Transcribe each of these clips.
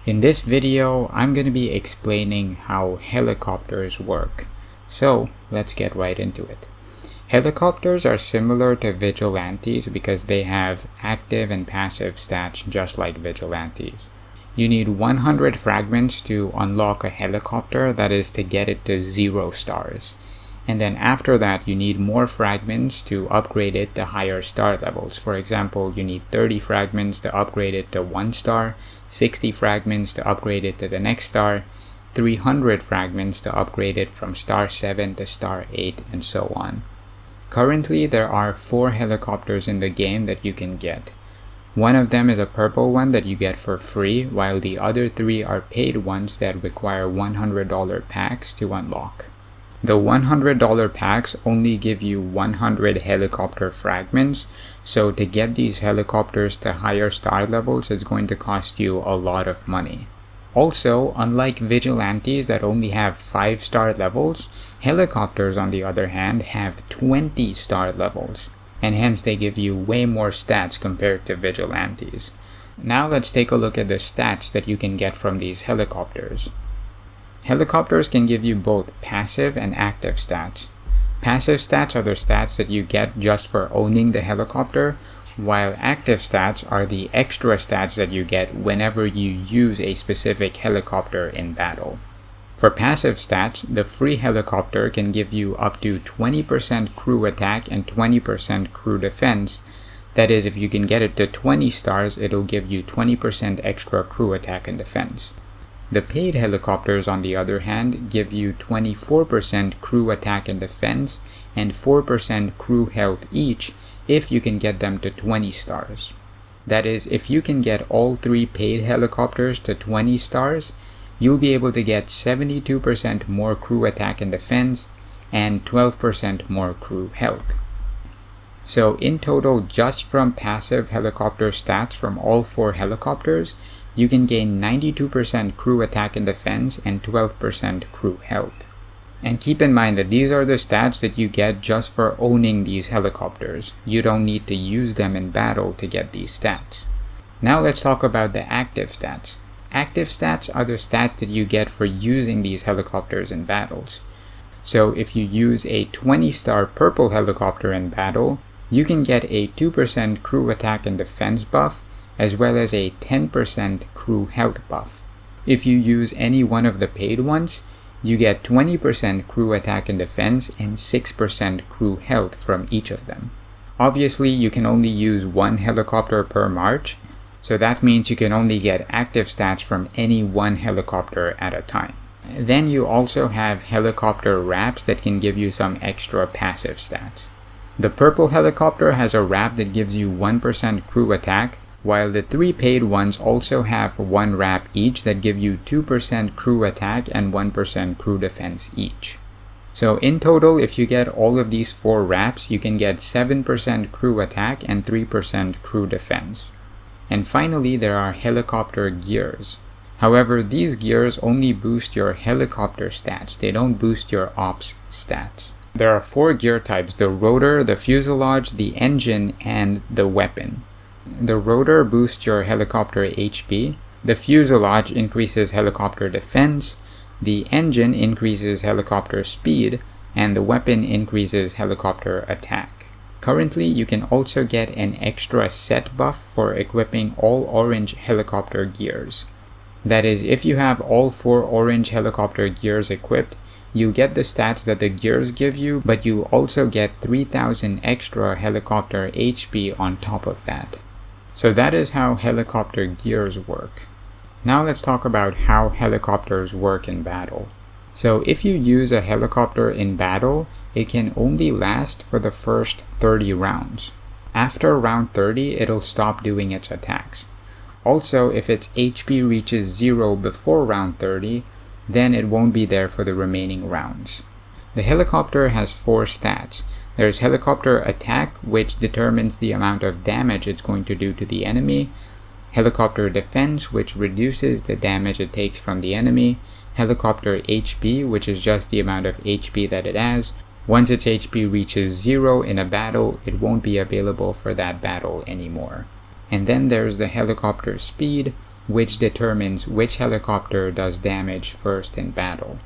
In this video, I'm going to be explaining how helicopters work. So let's get right into it. Helicopters are similar to vigilantes because they have active and passive stats just like vigilantes. You need 100 fragments to unlock a helicopter, that is to get it to 0 stars. And then after that, you need more fragments to upgrade it to higher star levels. For example, you need 30 fragments to upgrade it to 1 star, 60 fragments to upgrade it to the next star, 300 fragments to upgrade it from star 7 to star 8, and so on. Currently, there are 4 helicopters in the game that you can get. One of them is a purple one that you get for free, while the other 3 are paid ones that require $100 packs to unlock. The $100 packs only give you 100 helicopter fragments, so to get these helicopters to higher star levels, it's going to cost you a lot of money. Also, unlike vigilantes that only have 5 star levels, helicopters on the other hand have 20 star levels, and hence they give you way more stats compared to vigilantes. Now let's take a look at the stats that you can get from these helicopters. Helicopters can give you both passive and active stats. Passive stats are the stats that you get just for owning the helicopter, while active stats are the extra stats that you get whenever you use a specific helicopter in battle. For passive stats, the free helicopter can give you up to 20% crew attack and 20% crew defense. That is, if you can get it to 20 stars, it'll give you 20% extra crew attack and defense. The paid helicopters, on the other hand, give you 24% crew attack and defense and 4% crew health each if you can get them to 20 stars. That is, if you can get all 3 paid helicopters to 20 stars, you'll be able to get 72% more crew attack and defense and 12% more crew health. So in total, just from passive helicopter stats from all 4 helicopters, you can gain 92% crew attack and defense and 12% crew health. And keep in mind that these are the stats that you get just for owning these helicopters. You don't need to use them in battle to get these stats. Now let's talk about the active stats. Active stats are the stats that you get for using these helicopters in battles. So if you use a 20-star purple helicopter in battle, you can get a 2% crew attack and defense buff, as well as a 10% crew health buff. If you use any one of the paid ones, you get 20% crew attack and defense and 6% crew health from each of them. Obviously, you can only use 1 helicopter per march, so that means you can only get active stats from any 1 helicopter at a time. Then you also have helicopter wraps that can give you some extra passive stats. The purple helicopter has a wrap that gives you 1% crew attack, while the 3 paid ones also have 1 wrap each that give you 2% crew attack and 1% crew defense each. So in total, if you get all of these 4 wraps, you can get 7% crew attack and 3% crew defense. And finally, there are helicopter gears. However, these gears only boost your helicopter stats, they don't boost your ops stats. There are 4 gear types: the rotor, the fuselage, the engine, and the weapon. The rotor boosts your helicopter HP, the fuselage increases helicopter defense, the engine increases helicopter speed, and the weapon increases helicopter attack. Currently, you can also get an extra set buff for equipping all orange helicopter gears. That is, if you have all 4 orange helicopter gears equipped, you'll get the stats that the gears give you, but you'll also get 3,000 extra helicopter HP on top of that. So that is how helicopter gears work. Now let's talk about how helicopters work in battle. So if you use a helicopter in battle, it can only last for the first 30 rounds. After round 30, it'll stop doing its attacks. Also, if its HP reaches 0 before round 30, then it won't be there for the remaining rounds. The helicopter has 4 stats. There's helicopter attack, which determines the amount of damage it's going to do to the enemy. Helicopter defense, which reduces the damage it takes from the enemy. Helicopter HP, which is just the amount of HP that it has. Once its HP reaches 0 in a battle, it won't be available for that battle anymore. And then there's the helicopter speed, which determines which helicopter does damage first in battle.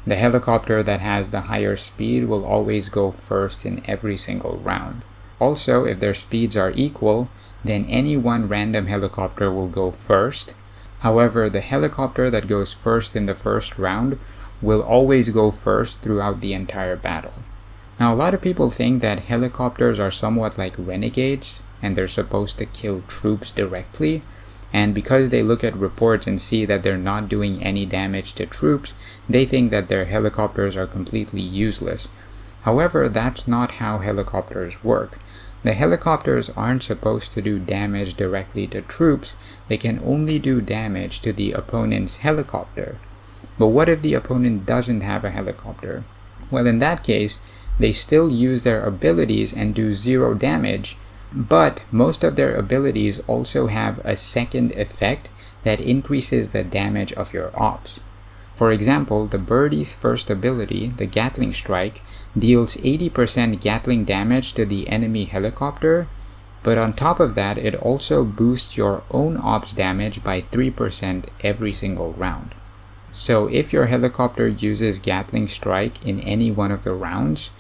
The helicopter that has the higher speed will always go first in every single round. Also, if their speeds are equal, then any one random helicopter will go first. However, the helicopter that goes first in the first round will always go first throughout the entire battle. Now, a lot of people think that helicopters are somewhat like renegades and they're supposed to kill troops directly, and because they look at reports and see that they're not doing any damage to troops, they think that their helicopters are completely useless. However, that's not how helicopters work. The helicopters aren't supposed to do damage directly to troops, they can only do damage to the opponent's helicopter. But what if the opponent doesn't have a helicopter? Well, in that case, they still use their abilities and do 0 damage, but most of their abilities also have a second effect that increases the damage of your ops. For example, the birdie's first ability, the Gatling Strike, deals 80% Gatling damage to the enemy helicopter, but on top of that, it also boosts your own ops damage by 3% every single round. So if your helicopter uses Gatling Strike in any one of the rounds,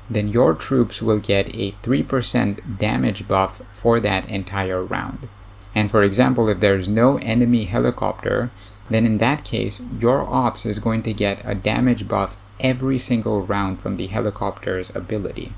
then your troops will get a 3% damage buff for that entire round. And for example, if there's no enemy helicopter, then in that case, your ops is going to get a damage buff every single round from the helicopter's ability.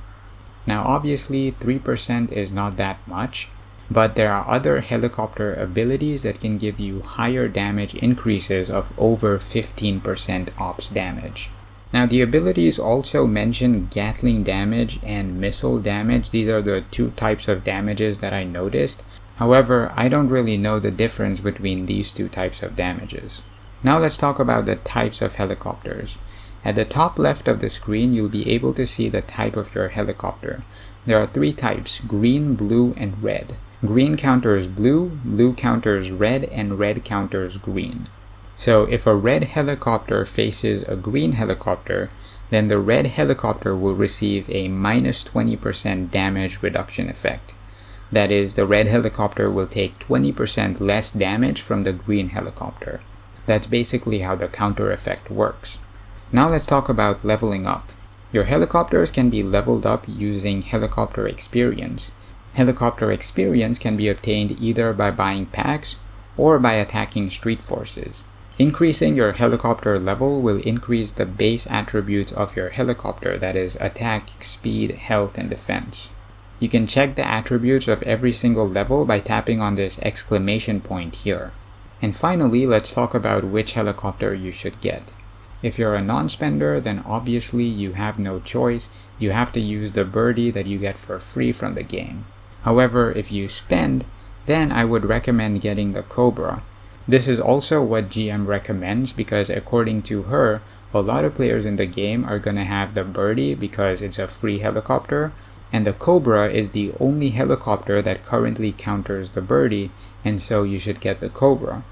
Now obviously 3% is not that much, but there are other helicopter abilities that can give you higher damage increases of over 15% ops damage. Now the abilities also mention Gatling damage and missile damage. These are the 2 types of damages that I noticed. However, I don't really know the difference between these 2 types of damages. Now let's talk about the types of helicopters. At the top left of the screen, you'll be able to see the type of your helicopter. There are 3 types: green, blue, and red. Green counters blue, blue counters red, and red counters green. So if a red helicopter faces a green helicopter, then the red helicopter will receive a minus 20% damage reduction effect. That is, the red helicopter will take 20% less damage from the green helicopter. That's basically how the counter effect works. Now let's talk about leveling up. Your helicopters can be leveled up using helicopter experience. Helicopter experience can be obtained either by buying packs or by attacking street forces. Increasing your helicopter level will increase the base attributes of your helicopter, that is, attack, speed, health, and defense. You can check the attributes of every single level by tapping on this exclamation point here. And finally, let's talk about which helicopter you should get. If you're a non-spender, then obviously you have no choice. You have to use the birdie that you get for free from the game. However, if you spend, then I would recommend getting the Cobra. This is also what GM recommends because according to her, a lot of players in the game are going to have the birdie because it's a free helicopter, and the Cobra is the only helicopter that currently counters the birdie, and so you should get the Cobra.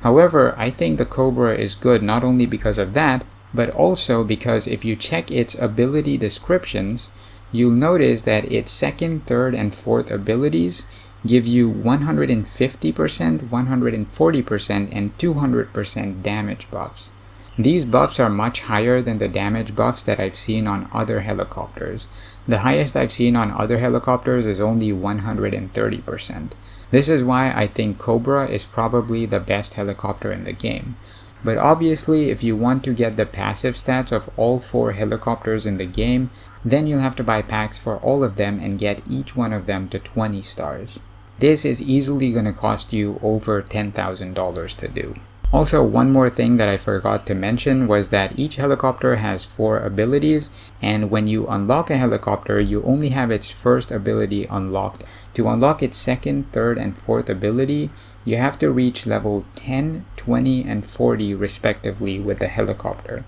However, I think the Cobra is good not only because of that, but also because if you check its ability descriptions, you'll notice that its second, third, and fourth abilities give you 150%, 140%, and 200% damage buffs. These buffs are much higher than the damage buffs that I've seen on other helicopters. The highest I've seen on other helicopters is only 130%. This is why I think Cobra is probably the best helicopter in the game. But obviously, if you want to get the passive stats of all 4 helicopters in the game, then you'll have to buy packs for all of them and get each one of them to 20 stars. This is easily going to cost you over $10,000 to do. Also, one more thing that I forgot to mention was that each helicopter has 4 abilities, and when you unlock a helicopter, you only have its first ability unlocked. To unlock its second, third, and fourth ability, you have to reach level 10, 20, and 40 respectively with the helicopter.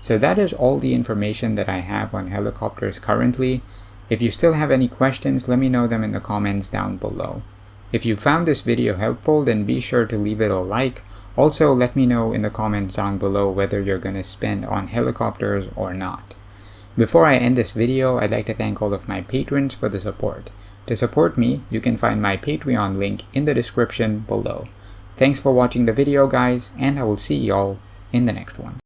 So that is all the information that I have on helicopters currently. If you still have any questions, let me know them in the comments down below. If you found this video helpful, then be sure to leave it a like. Also, let me know in the comments down below whether you're going to spend on helicopters or not. Before I end this video, I'd like to thank all of my patrons for the support. To support me, you can find my Patreon link in the description below. Thanks for watching the video, guys, and I will see y'all in the next one.